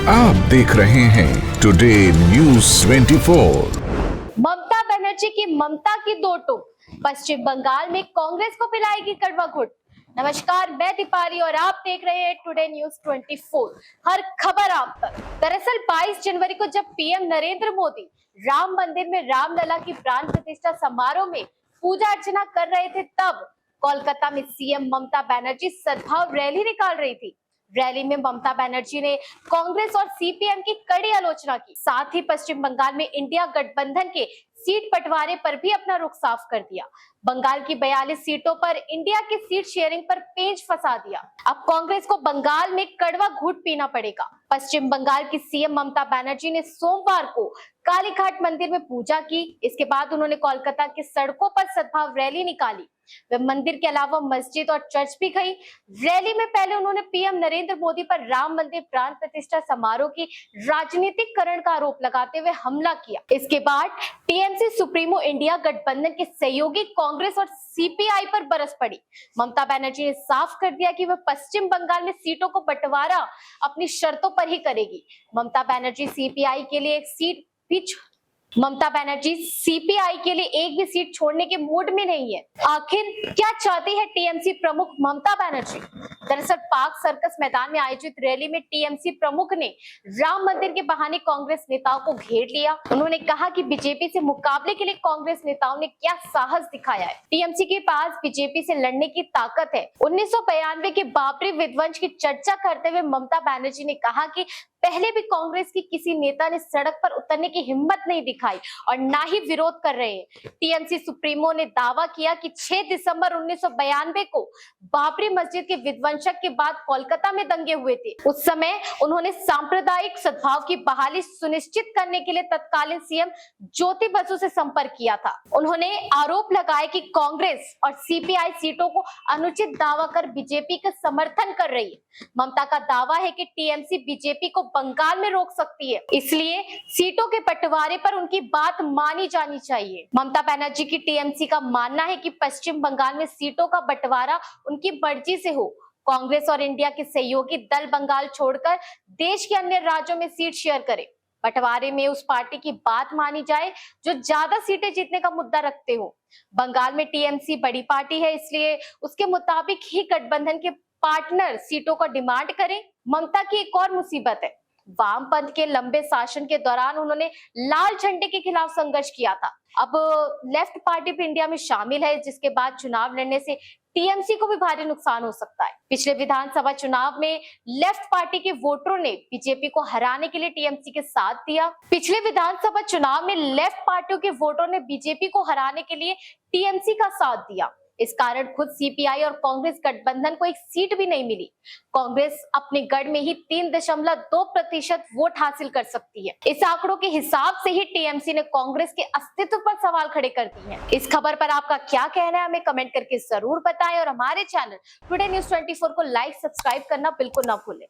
आप देख रहे हैं टुडे न्यूज़ 24। ममता बनर्जी की ममता की दो टूक, पश्चिम बंगाल में कांग्रेस को पिलाएगी कड़वा घुट। नमस्कार, मैं दीपाली और आप देख रहे हैं टुडे न्यूज़ 24। हर खबर आप तक। दरअसल 22 जनवरी को जब पीएम नरेंद्र मोदी राम मंदिर में रामलला की प्राण प्रतिष्ठा समारोह में पूजा अर्चना कर रहे थे, तब कोलकाता में सीएम ममता बनर्जी सद्भाव रैली निकाल रही थी। रैली में ममता बनर्जी ने कांग्रेस और सीपीएम की कड़ी आलोचना की। साथ ही पश्चिम बंगाल में इंडिया गठबंधन के सीट बंटवारे पर भी अपना रुख साफ कर दिया। बंगाल की 42 सीटों पर इंडिया की सीट शेयरिंग पर पेंच फंसा दिया। अब कांग्रेस को बंगाल में कड़वा घूंट पीना पड़ेगा। पश्चिम बंगाल की सीएम ममता बनर्जी ने सोमवार को कालीघाट मंदिर में पूजा की। इसके बाद उन्होंने कोलकाता की सड़कों पर सद्भाव रैली निकाली। वे मंदिर के अलावा मस्जिद और चर्च भी गई। रैली में पहले उन्होंने पीएम नरेंद्र मोदी पर राम मंदिर प्राण प्रतिष्ठा समारोह की राजनीतिकरण का आरोप लगाते हुए हमला किया। इसके बाद टीएमसी सुप्रीमो इंडिया गठबंधन के सहयोगी कांग्रेस और सीपीआई पर बरस पड़ी। ममता बनर्जी ने साफ कर दिया कि वह पश्चिम बंगाल में सीटों को बंटवारा अपनी शर्तों पर ही करेगी। ममता बनर्जी सीपीआई के लिए एक भी सीट छोड़ने के मूड में नहीं है। आखिर क्या चाहती है टीएमसी प्रमुख ममता बनर्जी? दरअसल पार्क सर्कस मैदान में आयोजित रैली में टीएमसी प्रमुख ने राम मंदिर के बहाने कांग्रेस नेताओं को घेर लिया। उन्होंने कहा कि बीजेपी से मुकाबले के लिए कांग्रेस नेताओं ने क्या साहस दिखाया है। टीएमसी के पास बीजेपी से लड़ने की ताकत है। 1992 के बाबरी विध्वंस की चर्चा करते हुए ममता बनर्जी ने कहा कि पहले भी कांग्रेस की किसी नेता ने सड़क पर उतरने की हिम्मत नहीं दिखाई और ना ही विरोध कर रहे हैं। टीएमसी सुप्रीमो ने दावा किया कि 6 दिसंबर 1992 को बाबरी मस्जिद के विध्वंसक के बाद कोलकाता में दंगे हुए थे। उस समय उन्होंने सांप्रदायिक सद्भाव की बहाली सुनिश्चित करने के लिए तत्कालीन सीएम ज्योति बसु से संपर्क किया था। उन्होंने आरोप लगाया कि कांग्रेस और सीपीआई सीटों को अनुचित दावा कर बीजेपी का समर्थन कर रही है। ममता का दावा है कि टीएमसी बीजेपी को बंगाल में रोक सकती है, इसलिए सीटों के बंटवारे पर उनकी बात मानी जानी चाहिए। ममता बनर्जी की टीएमसी का मानना है कि पश्चिम बंगाल में सीटों का बंटवारा उनकी मर्जी से हो। कांग्रेस और इंडिया के सहयोगी दल बंगाल छोड़कर देश के अन्य राज्यों में सीट शेयर करे। बंटवारे में उस पार्टी की बात मानी जाए जो ज्यादा सीटें जीतने का मुद्दा रखते हो। बंगाल में टीएमसी बड़ी पार्टी है, इसलिए उसके मुताबिक ही गठबंधन के पार्टनर सीटों का डिमांड करें। ममता की एक और मुसीबत है। वामपंथ के लंबे शासन के दौरान उन्होंने लाल झंडे के खिलाफ संघर्ष किया था। अब लेफ्ट पार्टी भी इंडिया में शामिल है, जिसके बाद चुनाव लड़ने से टीएमसी को भी भारी नुकसान हो सकता है। पिछले विधानसभा चुनाव में लेफ्ट पार्टी के वोटरों ने बीजेपी को हराने के लिए टीएमसी के साथ दिया। पिछले विधानसभा चुनाव में लेफ्ट पार्टियों के वोटरों ने बीजेपी को हराने के लिए टीएमसी का साथ दिया। इस कारण खुद सीपीआई और कांग्रेस गठबंधन को एक सीट भी नहीं मिली। कांग्रेस अपने गढ़ में ही 3.2% वोट हासिल कर सकती है। इस आंकड़ों के हिसाब से ही टीएमसी ने कांग्रेस के अस्तित्व पर सवाल खड़े कर दिए हैं। इस खबर पर आपका क्या कहना है, हमें कमेंट करके जरूर बताएं और हमारे चैनल टुडे न्यूज़ 24 को लाइक सब्सक्राइब करना बिल्कुल ना भूलें।